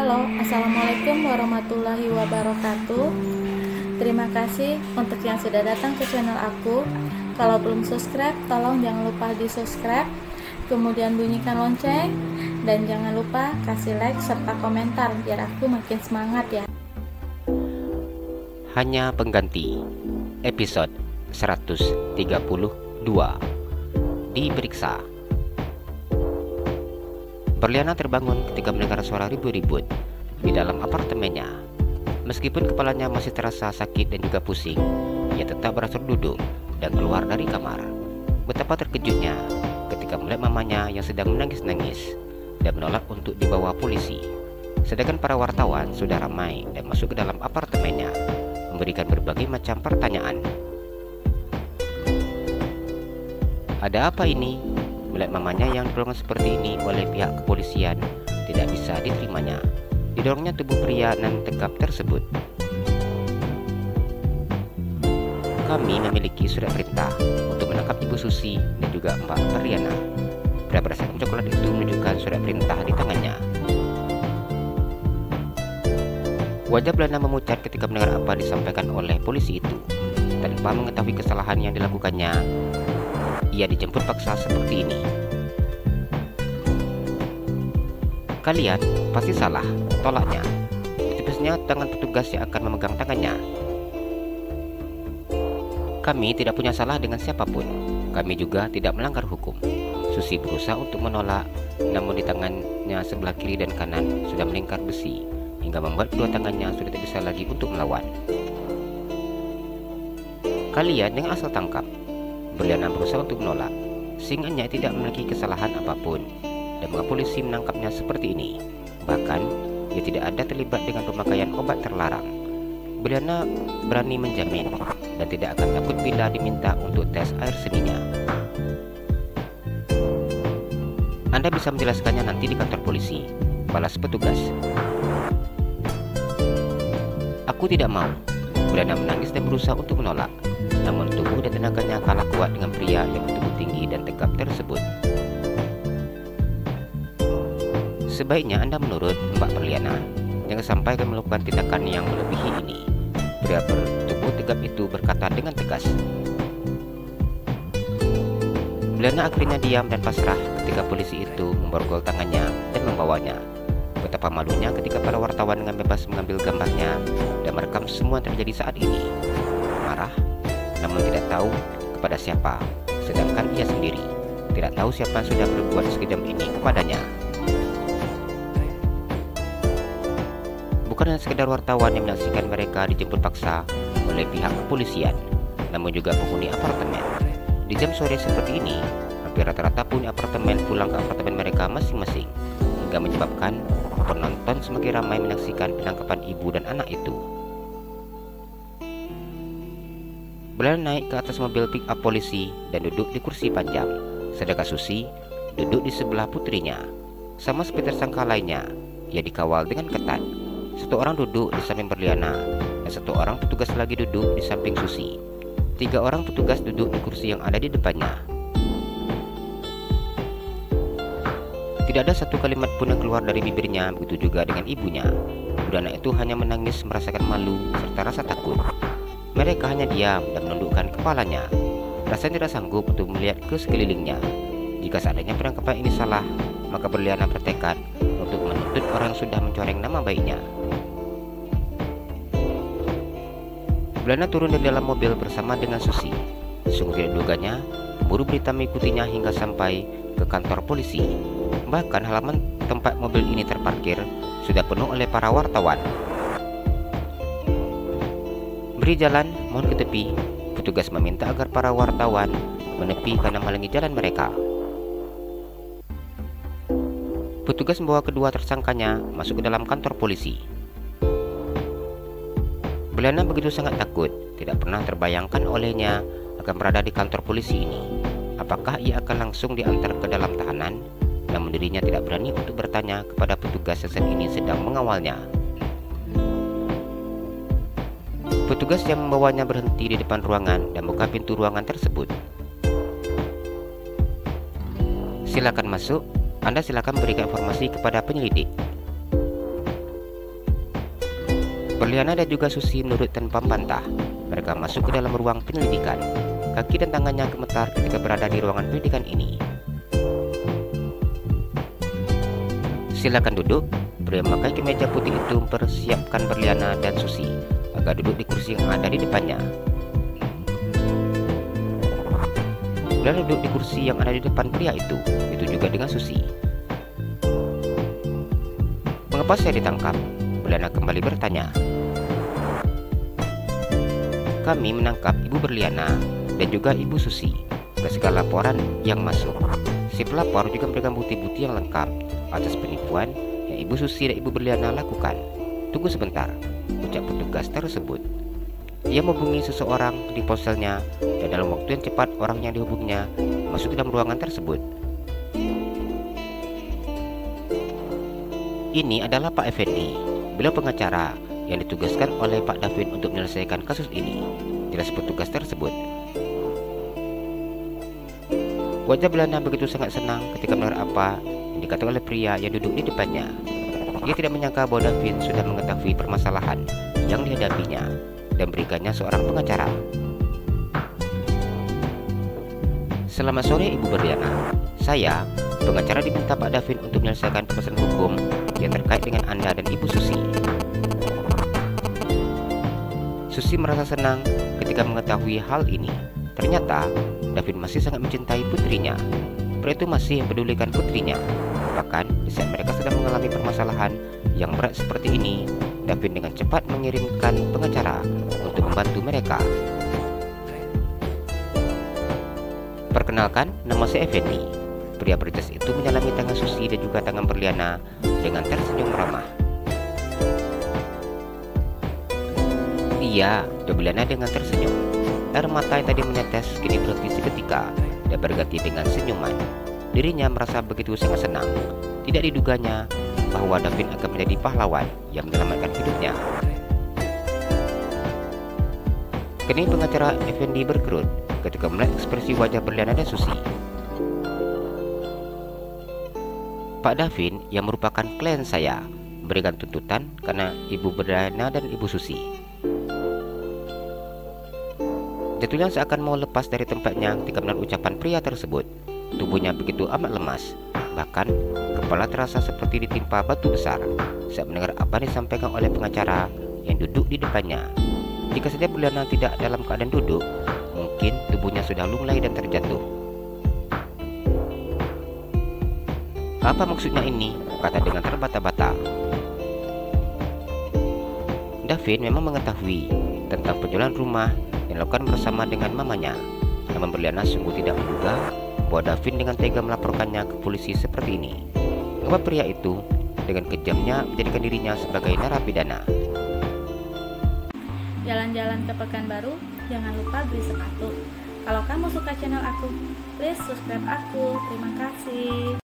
Halo, Assalamualaikum warahmatullahi wabarakatuh. Terima kasih untuk yang sudah datang ke channel aku. Kalau belum subscribe, tolong jangan lupa di subscribe, kemudian bunyikan lonceng, dan jangan lupa kasih like serta komentar biar aku makin semangat ya. Hanya pengganti episode 132 diperiksa. Berliana terbangun ketika mendengar suara ribut-ribut di dalam apartemennya. Meskipun kepalanya masih terasa sakit dan juga pusing, ia tetap berhasil duduk dan keluar dari kamar. Betapa terkejutnya ketika melihat mamanya yang sedang menangis-nangis dan menolak untuk dibawa polisi. Sedangkan para wartawan sudah ramai dan masuk ke dalam apartemennya, memberikan berbagai macam pertanyaan. Ada apa ini? Melihat mamanya yang didorong seperti ini oleh pihak kepolisian, tidak bisa diterimanya. Didorongnya tubuh pria nan tegap tersebut. Kami memiliki surat perintah untuk menangkap Ibu Susi dan juga Mbak Berliana. Pria berseragam coklat itu menunjukkan surat perintah di tangannya. Wajah Belanda memucat ketika mendengar apa disampaikan oleh polisi itu. Tanpa mengetahui kesalahan yang dilakukannya, ia dijemput paksa seperti ini. Kalian pasti salah, tolaknya. Tipsnya tangan petugas yang akan memegang tangannya. Kami tidak punya salah dengan siapapun. Kami juga tidak melanggar hukum. Susi berusaha untuk menolak, namun di tangannya sebelah kiri dan kanan sudah melingkar besi, hingga membuat kedua tangannya sudah tidak bisa lagi untuk melawan. Kalian yang asal tangkap. Berliana berusaha untuk menolak. Singannya tidak memiliki kesalahan apapun, dan polisi menangkapnya seperti ini. Bahkan, ia tidak ada terlibat dengan pemakaian obat terlarang. Berliana berani menjamin dan tidak akan takut bila diminta untuk tes air seninya. Anda bisa menjelaskannya nanti di kantor polisi, balas petugas. Aku tidak mau. Berliana menangis dan berusaha untuk menolak. Namun tubuh dan tenaganya kalah kuat dengan pria yang bertubuh tinggi dan tegap tersebut. Sebaiknya Anda menurut Mbak Berliana. Jangan sampai akan melakukan tindakan yang melebihi ini. Pria bertubuh tegap itu berkata dengan tegas. Berliana akhirnya diam dan pasrah ketika polisi itu memborgol tangannya dan membawanya. Betapa malunya ketika para wartawan dengan bebas mengambil gambarnya dan merekam semua yang terjadi saat ini. Marah, namun tidak tahu kepada siapa, sedangkan ia sendiri tidak tahu siapa yang sudah berbuat sekejam ini kepadanya. Bukan hanya sekedar wartawan yang menyaksikan mereka dijemput paksa oleh pihak kepolisian, namun juga penghuni apartemen. Di jam sore seperti ini, hampir rata-rata penghuni apartemen pulang ke apartemen mereka masing-masing, hingga menyebabkan penonton semakin ramai menyaksikan penangkapan ibu dan anak itu. Berliana naik ke atas mobil pick up polisi dan duduk di kursi panjang, sedangkan Susi duduk di sebelah putrinya. Sama seperti tersangka lainnya, ia dikawal dengan ketat. Satu orang duduk di samping Berliana dan satu orang petugas lagi duduk di samping Susi. 3 orang petugas duduk di kursi yang ada di depannya. Tidak ada satu kalimat pun yang keluar dari bibirnya, begitu juga dengan ibunya. Budak itu hanya menangis merasakan malu serta rasa takut. Mereka hanya diam dan menundukkan kepalanya. Rasanya tidak sanggup untuk melihat ke sekelilingnya. Jika seandainya penangkapan ini salah, maka Berliana bertekad untuk menuntut orang yang sudah mencoreng nama baiknya. Berliana turun dari dalam mobil bersama dengan Susi. Sungguh tidak duganya, pemburu berita mengikutinya hingga sampai ke kantor polisi. Bahkan halaman tempat mobil ini terparkir sudah penuh oleh para wartawan. Beri jalan, mohon ke tepi. Petugas meminta agar para wartawan menepi karena menghalangi jalan mereka. Petugas membawa kedua tersangkanya masuk ke dalam kantor polisi. Berliana begitu sangat takut, tidak pernah terbayangkan olehnya akan berada di kantor polisi ini. Apakah ia akan langsung diantar ke dalam tahanan? Namun dirinya tidak berani untuk bertanya kepada petugas yang saat ini sedang mengawalnya. Petugas yang membawanya berhenti di depan ruangan dan buka pintu ruangan tersebut. Silakan masuk. Anda silakan berikan informasi kepada penyelidik. Berliana dan juga Susi menurut tanpa membantah. Mereka masuk ke dalam ruang penyelidikan. Kaki dan tangannya gemetar ketika berada di ruangan penyidikan ini. Silakan duduk. Pria memakai kemeja putih itu mempersiapkan Berliana dan Susi agar duduk di kursi yang ada di depannya. Berliana duduk di kursi yang ada di depan pria itu juga dengan Susi. Mengapa saya ditangkap? Berliana kembali bertanya. Kami menangkap Ibu Berliana dan juga Ibu Susi berdasarkan laporan yang masuk. Si pelapor juga memberikan bukti-bukti yang lengkap atas penipuan yang Ibu Susi dan Ibu Berliana lakukan. Tunggu sebentar, ucap petugas tersebut. Ia menghubungi seseorang di ponselnya dan dalam waktu yang cepat orang yang dihubunginya masuk ke dalam ruangan tersebut. Ini adalah Pak Effendi, beliau pengacara yang ditugaskan oleh Pak David untuk menyelesaikan kasus ini, jelas petugas tersebut. Wajah Belanda begitu sangat senang ketika mendengar apa yang dikatakan oleh pria yang duduk di depannya. Dia tidak menyangka bahwa David sudah mengetahui permasalahan yang dihadapinya dan berikannya seorang pengacara. Selamat sore Ibu Berliana. Saya, pengacara, diminta Pak David untuk menyelesaikan permasalahan hukum yang terkait dengan Anda dan Ibu Susi. Susi merasa senang ketika mengetahui hal ini. Ternyata David masih sangat mencintai putrinya. Pria itu masih mempedulikan putrinya. Bahkan di saat mereka sedang mengalami permasalahan yang berat seperti ini, David dengan cepat mengirimkan pengacara untuk membantu mereka. Perkenalkan, nama saya Effendi. Pria berjas itu menyalami tangan Susi dan juga tangan Berliana dengan tersenyum ramah. Iya, Berliana dengan tersenyum. Air mata yang tadi menetes kini berhenti seketika dan berganti dengan senyuman. Dirinya merasa begitu sangat senang. Tidak diduganya bahwa David akan menjadi pahlawan yang menyelamatkan hidupnya. Kening pengacara Effendi berkerut ketika melihat ekspresi wajah Berliana dan Susi. Pak David yang merupakan klien saya memberikan tuntutan karena Ibu Berliana dan Ibu Susi. Jatuhnya seakan mau lepas dari tempatnya ketika mendengar ucapan pria tersebut. Tubuhnya begitu amat lemas. Bahkan kepala terasa seperti ditimpa batu besar saat mendengar apa yang disampaikan oleh pengacara yang duduk di depannya. Jika saja Berliana tidak dalam keadaan duduk, mungkin tubuhnya sudah lunglai dan terjatuh. Apa maksudnya ini? Kata dengan terbata-bata. David memang mengetahui tentang penjualan rumah yang dilakukan bersama dengan mamanya. Namun Berliana sungguh tidak menduga bahwa David dengan tega melaporkannya ke polisi seperti ini. Mengapa pria itu dengan kejamnya menjadikan dirinya sebagai narapidana? Jalan-jalan ke Pekanbaru, jangan lupa beli sepatu. Kalau kamu suka channel aku, please subscribe aku. Terima kasih.